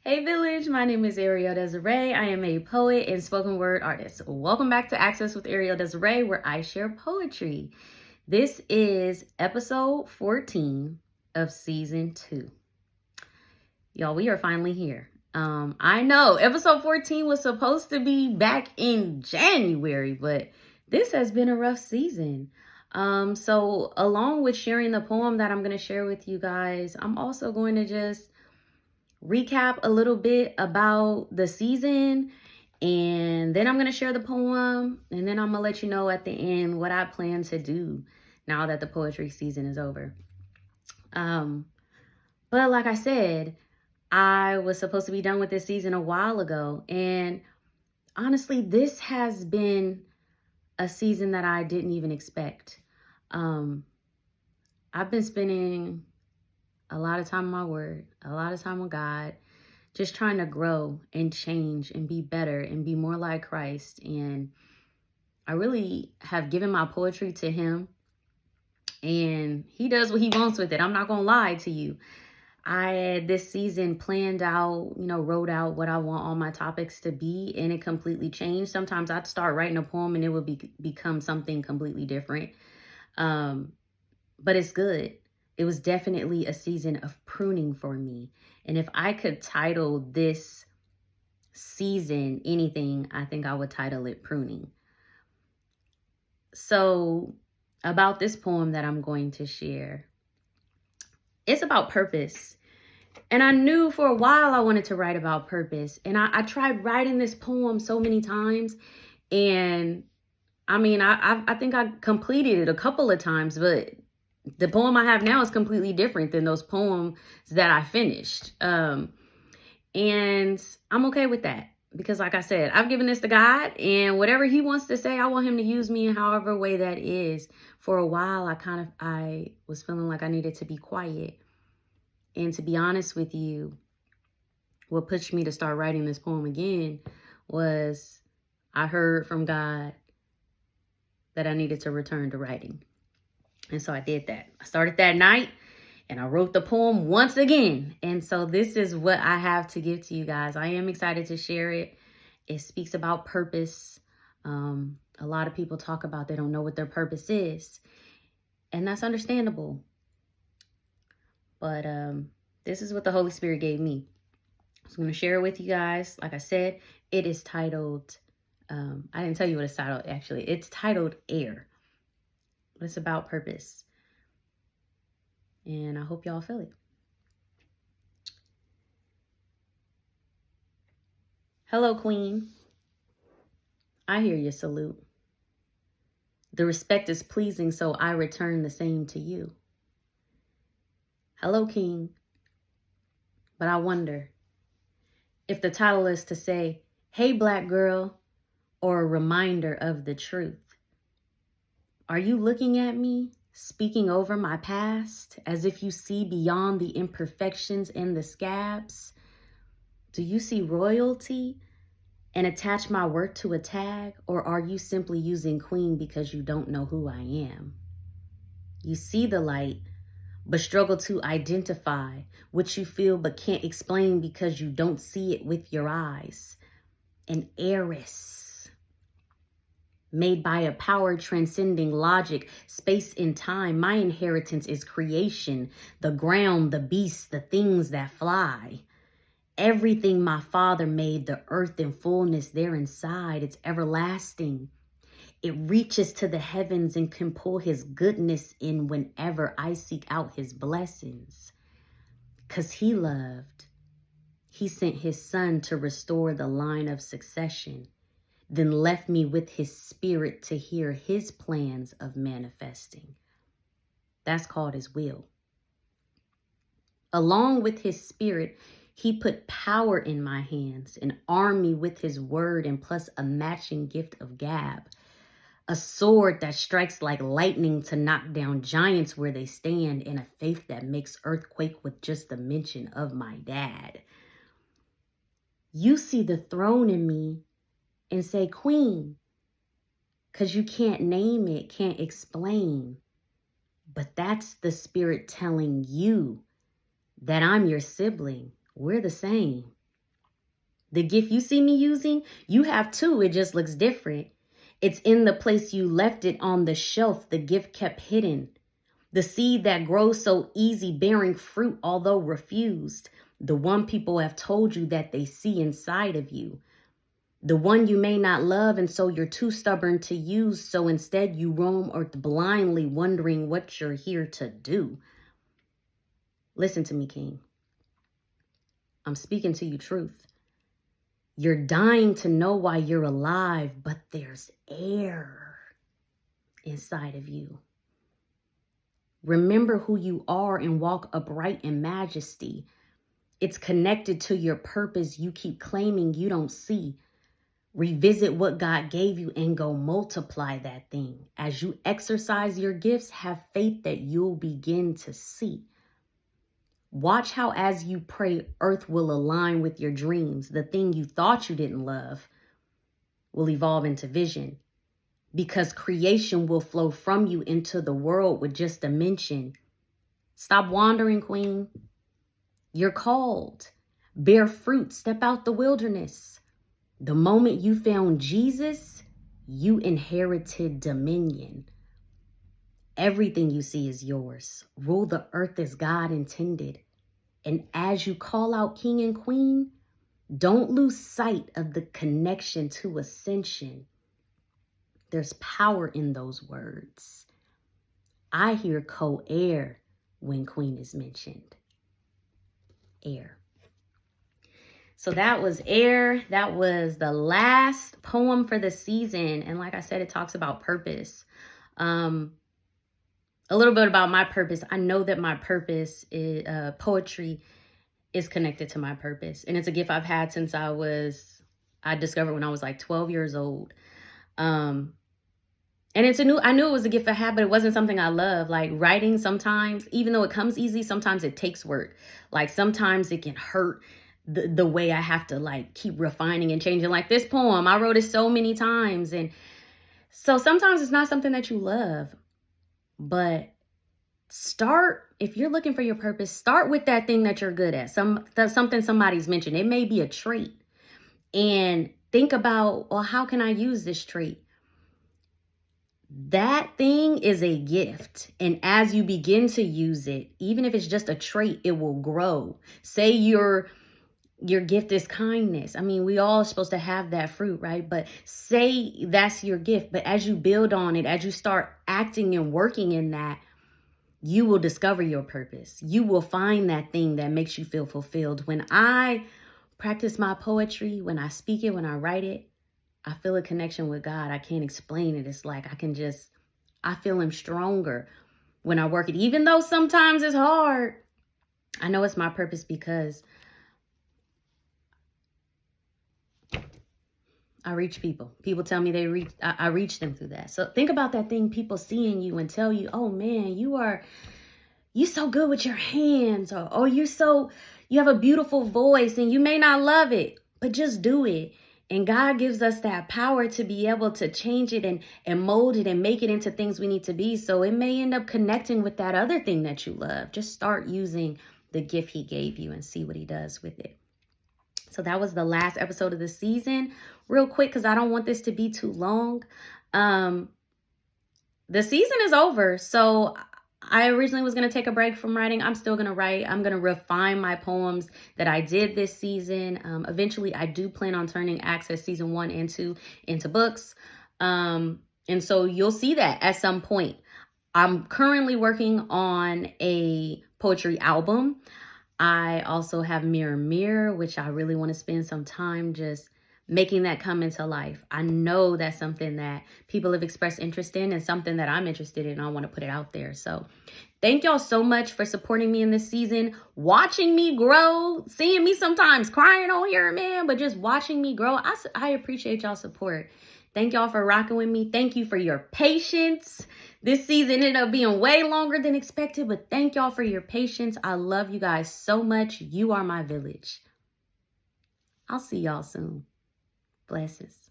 Hey Village, my name is Arielle Deseré. I am a poet and spoken word artist. Welcome back to Access with Arielle Deseré, where I share poetry. This is episode 14 of season 2. Y'all, we are finally here. I know episode 14 was supposed to be back in January, but this has been a rough season. So along with sharing the poem that I'm going to share with you guys, I'm also going to just recap a little bit about the season, and then I'm going to share the poem, and then I'm going to let you know at the end what I plan to do now that the poetry season is over. But like I said, I was supposed to be done with this season a while ago, and honestly, this has been a season that I didn't even expect. I've been spending a lot of time in my word, a lot of time with God, just trying to grow and change and be better and be more like Christ. And I really have given my poetry to him, and he does what he wants with it. I'm not going to lie to you. I had this season planned out, wrote out what I want all my topics to be, and it completely changed. Sometimes I'd start writing a poem and it would become something completely different. But it's good. It was definitely a season of pruning for me. And if I could title this season anything, I think I would title it Pruning. So about this poem that I'm going to share, it's about purpose. And I knew for a while I wanted to write about purpose. And I tried writing this poem so many times. And I think I completed it a couple of times, but the poem I have now is completely different than those poems that I finished. And I'm okay with that because, like I said, I've given this to God, and whatever he wants to say, I want him to use me in however way that is. For a while, I was feeling like I needed to be quiet. And to be honest with you, what pushed me to start writing this poem again was I heard from God that I needed to return to writing. And so I did that. I started that night and I wrote the poem once again. And so this is what I have to give to you guys. I am excited to share it. It speaks about purpose. A lot of people talk about they don't know what their purpose is. And that's understandable. But this is what the Holy Spirit gave me. So I'm going to share it with you guys. Like I said, it is titled, I didn't tell you what it's titled actually. It's titled Heir. It's about purpose. And I hope y'all feel it. Hello, Queen. I hear your salute. The respect is pleasing, so I return the same to you. Hello, King. But I wonder if the title is to say, hey, Black girl, or a reminder of the truth. Are you looking at me, speaking over my past, as if you see beyond the imperfections and the scabs? Do you see royalty and attach my work to a tag, or are you simply using Queen because you don't know who I am? You see the light, but struggle to identify what you feel but can't explain because you don't see it with your eyes. An heiress. Made by a power transcending logic, space and time. My inheritance is creation, the ground, the beasts, the things that fly. Everything my Father made, the earth in fullness there inside, it's everlasting. It reaches to the heavens and can pull his goodness in whenever I seek out his blessings. 'Cause he loved. He sent his son to restore the line of succession, then left me with his spirit to hear his plans of manifesting. That's called his will. Along with his spirit, he put power in my hands and armed me with his word, and plus a matching gift of gab. A sword that strikes like lightning to knock down giants where they stand, and a faith that makes earthquake with just the mention of my dad. You see the throne in me and say, Queen, because you can't name it, can't explain. But that's the spirit telling you that I'm your sibling. We're the same. The gift you see me using, you have too. It just looks different. It's in the place you left it on the shelf. The gift kept hidden. The seed that grows so easy, bearing fruit, although refused. The one people have told you that they see inside of you. The one you may not love, and so you're too stubborn to use. So instead you roam earth blindly, wondering what you're here to do. Listen to me, King. I'm speaking to you truth. You're dying to know why you're alive, but there's air inside of you. Remember who you are and walk upright in majesty. It's connected to your purpose you keep claiming you don't see. Revisit what God gave you and go multiply that thing. As you exercise your gifts, have faith that you'll begin to see. Watch how as you pray, earth will align with your dreams. The thing you thought you didn't love will evolve into vision, because creation will flow from you into the world with just a mention. Stop wandering, Queen. You're called. Bear fruit. Step out the wilderness. The moment you found Jesus, you inherited dominion. Everything you see is yours. Rule the earth as God intended. And as you call out King and Queen, don't lose sight of the connection to ascension. There's power in those words. I hear co-heir when Queen is mentioned. Heir. So that was Heir. That was the last poem for the season. And like I said, it talks about purpose. A little bit about my purpose. I know that my purpose is poetry is connected to my purpose. And it's a gift I've had since I discovered when I was like 12 years old. And I knew it was a gift I had, but it wasn't something I love. Like writing sometimes, even though it comes easy, sometimes it takes work. Like sometimes it can hurt the way I have to like keep refining and changing. Like this poem, I wrote it so many times. And so sometimes it's not something that you love. But if you're looking for your purpose, start with that thing that you're good at. Something somebody's mentioned. It may be a trait. And think about, well, how can I use this trait? That thing is a gift. And as you begin to use it, even if it's just a trait, it will grow. Say your gift is kindness. I mean, we all are supposed to have that fruit, right? But say that's your gift. But as you build on it, as you start acting and working in that, you will discover your purpose. You will find that thing that makes you feel fulfilled. When I practice my poetry, when I speak it, when I write it, I feel a connection with God. I can't explain it. It's like I feel him stronger when I work it. Even though sometimes it's hard, I know it's my purpose because I reach people. People tell me I reach them through that. So think about that thing people see in you and tell you, oh man, you so good with your hands, or you have a beautiful voice and you may not love it, but just do it. And God gives us that power to be able to change it and mold it and make it into things we need to be. So it may end up connecting with that other thing that you love. Just start using the gift he gave you and see what he does with it. So that was the last episode of the season. Real quick, because I don't want this to be too long. The season is over. So I originally was going to take a break from writing. I'm still going to write. I'm going to refine my poems that I did this season. Eventually, I do plan on turning Access Season 1 and 2 into books. And so you'll see that at some point. I'm currently working on a poetry album. I also have Mirror Mirror, which I really want to spend some time just making that come into life. I know that's something that people have expressed interest in and something that I'm interested in. I want to put it out there. So thank y'all so much for supporting me in this season, watching me grow, seeing me sometimes crying on here, man, but just watching me grow. I appreciate y'all support. Thank y'all for rocking with me. Thank you for your patience. This season ended up being way longer than expected, but thank y'all for your patience. I love you guys so much. You are my village. I'll see y'all soon. Blessings.